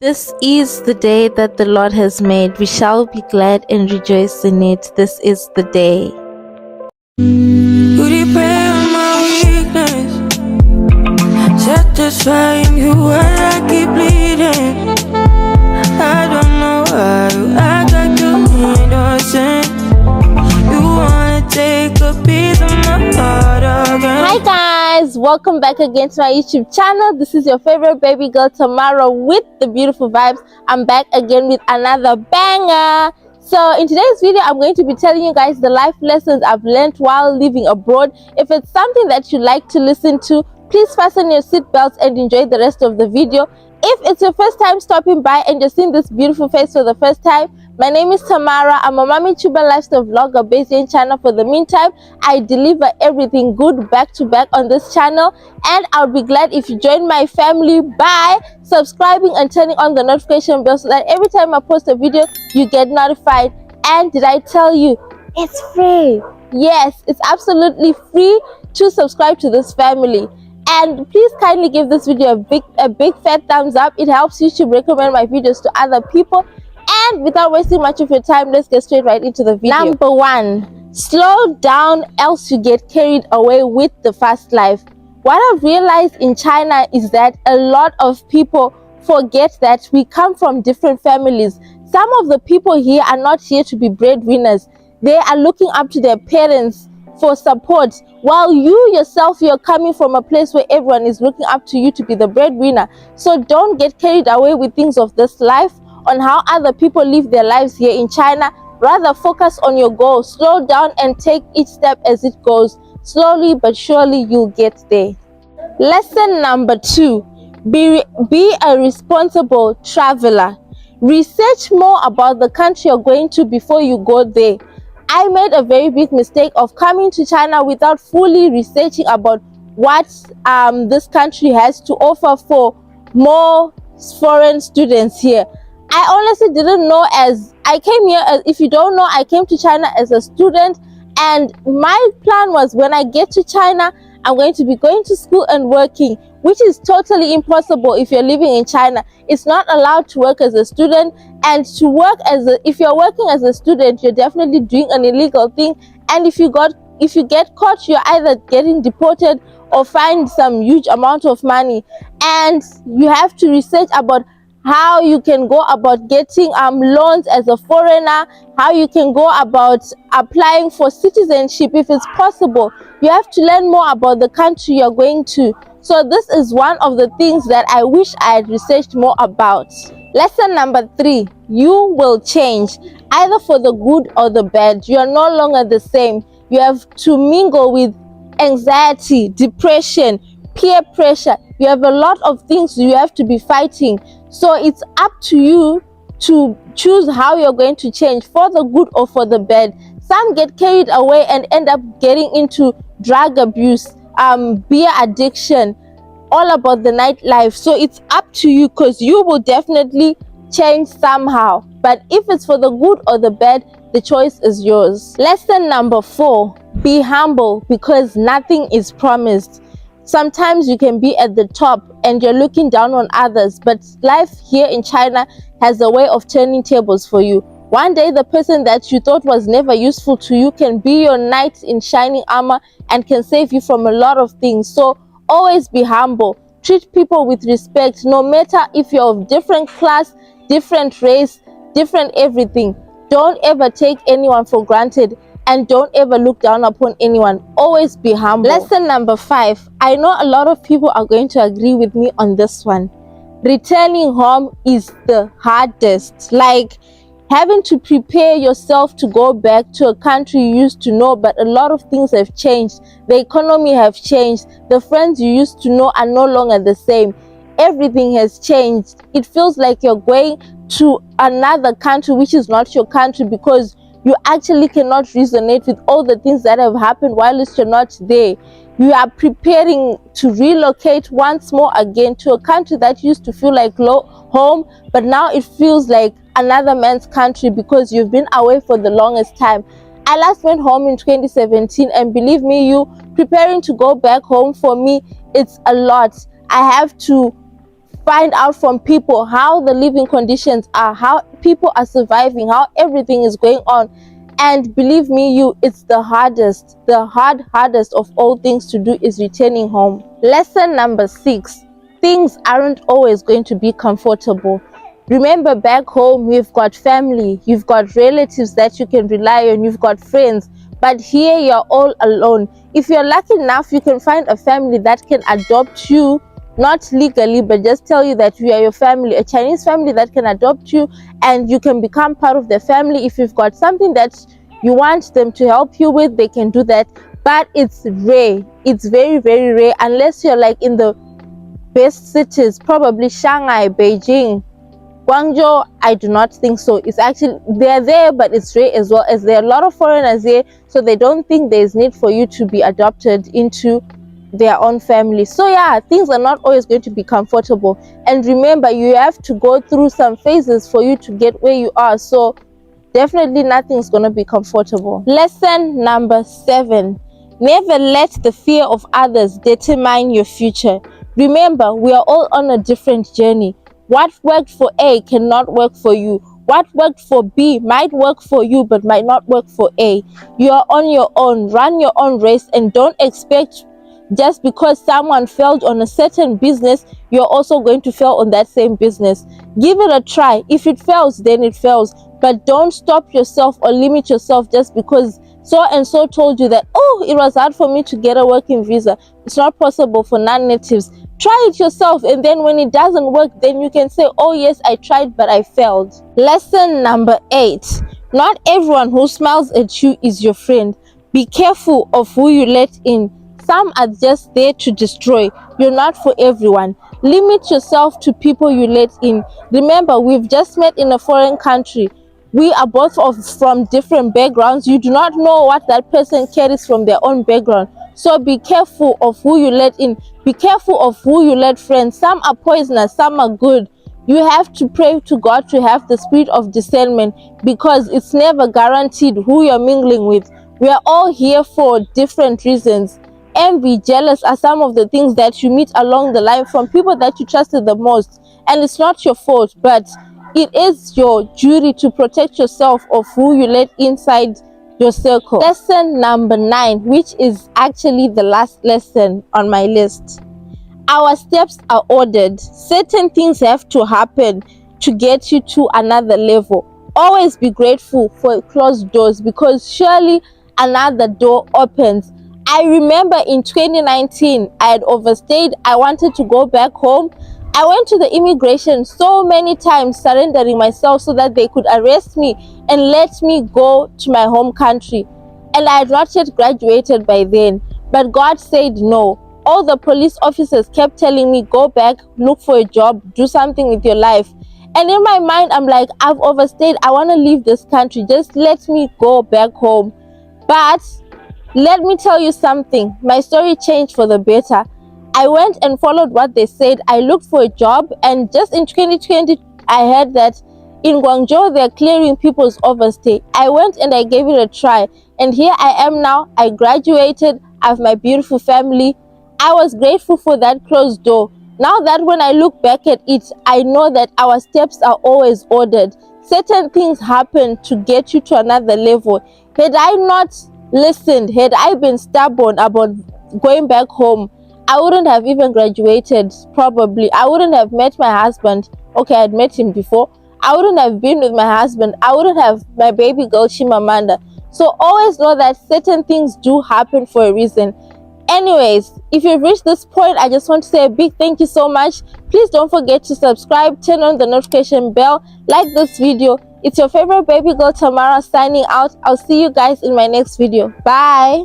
This is the day that the Lord has made. We shall be glad and rejoice in it. This is the day. You repair my weakness, satisfying you when I keep bleeding. I don't know why you act like you innocent. You wanna take a piece of my heart again. Hi guys, welcome back again to my YouTube channel. This is your favorite baby girl Tamara with the beautiful vibes. I'm back again with another banger. So in today's video, I'm going to be telling you guys the life lessons I've learned while living abroad. If it's something that you like to listen to, please fasten your seatbelts and enjoy the rest of the video. If it's your first time stopping by and you're seeing this beautiful face for the first time, my name is Tamara. I'm a mommy tuber lifestyle vlogger based in China. For the meantime, I deliver everything good back to back on this channel, and I'll be glad if you join my family by subscribing and turning on the notification bell so that every time I post a video, you get notified. And did I tell you, it's free? Yes, it's absolutely free to subscribe to this family. And please kindly give this video a big fat thumbs up. It helps YouTube recommend my videos to other people. And without wasting much of your time, let's get straight right into the video. Number 1, slow down else you get carried away with the fast life. What I've realized in China is that a lot of people forget that we come from different families. Some of the people here are not here to be breadwinners. They are looking up to their parents for support, while you yourself, you're coming from a place where everyone is looking up to you to be the breadwinner. So don't get carried away with things of this life, on how other people live their lives here in China. Rather focus on your goal. Slow down and take each step as it goes. Slowly but surely you'll get there. Lesson number 2, be a responsible traveler. Research more about the country you're going to before you go there. I made a very big mistake of coming to China without fully researching about what this country has to offer for more foreign students here. I honestly didn't know, as I came here, if you don't know, I came to China as a student, and my plan was when I get to China, I'm going to be going to school and working, which is totally impossible if you're living in China. It's not allowed to work as a student, and to work if you're working as a student, you're definitely doing an illegal thing, and if you get caught, you're either getting deported or fined some huge amount of money. And you have to research about how you can go about getting loans as a foreigner, how you can go about applying for citizenship if it's possible. You have to learn more about the country you're going to. So this is one of the things that I wish I had researched more about. Lesson number 3, you will change, either for the good or the bad. You are no longer the same. You have to mingle with anxiety, depression, peer pressure. You have a lot of things you have to be fighting. So it's up to you to choose how you're going to change, for the good or for the bad. Some get carried away and end up getting into drug abuse, beer addiction, all about the nightlife. So it's up to you, because you will definitely change somehow. But if it's for the good or the bad, the choice is yours. Lesson number 4, be humble, because nothing is promised. Sometimes you can be at the top and you're looking down on others, but life here in China has a way of turning tables for you. One day, the person that you thought was never useful to you can be your knight in shining armor and can save you from a lot of things. So always be humble. Treat people with respect, no matter if you're of different class, different race, different everything. Don't ever take anyone for granted, and don't ever look down upon anyone. Always be humble. Lesson number 5. I know a lot of people are going to agree with me on this one. Returning home is the hardest. Like having to prepare yourself to go back to a country you used to know, but a lot of things have changed. The economy have changed. The friends you used to know are no longer the same. Everything has changed. It feels like you're going to another country which is not your country, because you actually cannot resonate with all the things that have happened while you're not there. You are preparing to relocate once more again to a country that used to feel like home, but now it feels like another man's country because you've been away for the longest time. I last went home in 2017, and believe me, preparing to go back home, for me, it's a lot. I have to find out from people how the living conditions are, how people are surviving, how everything is going on. And believe me, it's the hardest of all things to do is returning home. Lesson number 6: things aren't always going to be comfortable. Remember, back home you've got family, you've got relatives that you can rely on, you've got friends, but here you're all alone. If you're lucky enough, you can find a family that can adopt you, not legally, but just tell you that we are your family, a Chinese family that can adopt you and you can become part of the family. If you've got something that you want them to help you with, they can do that. But it's rare. It's very, very rare, unless you're like in the best cities, probably Shanghai, Beijing, Guangzhou. I do not think so. It's actually, they're there, but it's rare as well, as there are a lot of foreigners here, so they don't think there's need for you to be adopted into their own family. So yeah, things are not always going to be comfortable, and remember, you have to go through some phases for you to get where you are. So definitely nothing's going to be comfortable. Lesson number 7: never let the fear of others determine your future. Remember, we are all on a different journey. What worked for A cannot work for you. What worked for B might work for you but might not work for A. You are on your own. Run your own race, and don't expect just because someone failed on a certain business, you're also going to fail on that same business. Give it a try. If it fails, then it fails. But don't stop yourself or limit yourself just because so and so told you that, oh, it was hard for me to get a working visa. It's not possible for non-natives. Try it yourself, and then when it doesn't work, then you can say, oh yes, I tried but I failed. Lesson number 8: not everyone who smiles at you is your friend. Be careful of who you let in. Some are just there to destroy. You're not for everyone. Limit yourself to people you let in. Remember, we've just met in a foreign country. We are both from different backgrounds. You do not know what that person carries from their own background. So be careful of who you let in. Be careful of who you let friends. Some are poisonous, some are good. You have to pray to God to have the spirit of discernment, because it's never guaranteed who you're mingling with. We are all here for different reasons. Envy, jealous are some of the things that you meet along the line from people that you trusted the most. And it's not your fault, but it is your duty to protect yourself of who you let inside your circle. Lesson number 9, which is actually the last lesson on my list. Our steps are ordered. Certain things have to happen to get you to another level. Always be grateful for closed doors, because surely another door opens. I remember in 2019, I had overstayed. I wanted to go back home. I went to the immigration so many times, surrendering myself so that they could arrest me and let me go to my home country. And I had not yet graduated by then. But God said no. All the police officers kept telling me, go back, look for a job, do something with your life. And in my mind, I'm like, I've overstayed. I want to leave this country. Just let me go back home. But let me tell you something. My story changed for the better. I went and followed what they said. I looked for a job, and just in 2020, I heard that in Guangzhou, they're clearing people's overstay. I went and I gave it a try. And here I am now. I graduated. I have my beautiful family. I was grateful for that closed door. Now that when I look back at it, I know that our steps are always ordered. Certain things happen to get you to another level. Had I not listened, had I been stubborn about going back home, I wouldn't have even graduated, probably. I wouldn't have met my husband. Okay, I had met him before. I wouldn't have been with my husband. I wouldn't have my baby girl, Chimamanda. So always know that certain things do happen for a reason. Anyways, if you've reached this point, I just want to say a big thank you so much. Please don't forget to subscribe, turn on the notification bell, like this video. It's your favorite baby girl, Tamara, signing out. I'll see you guys in my next video. Bye.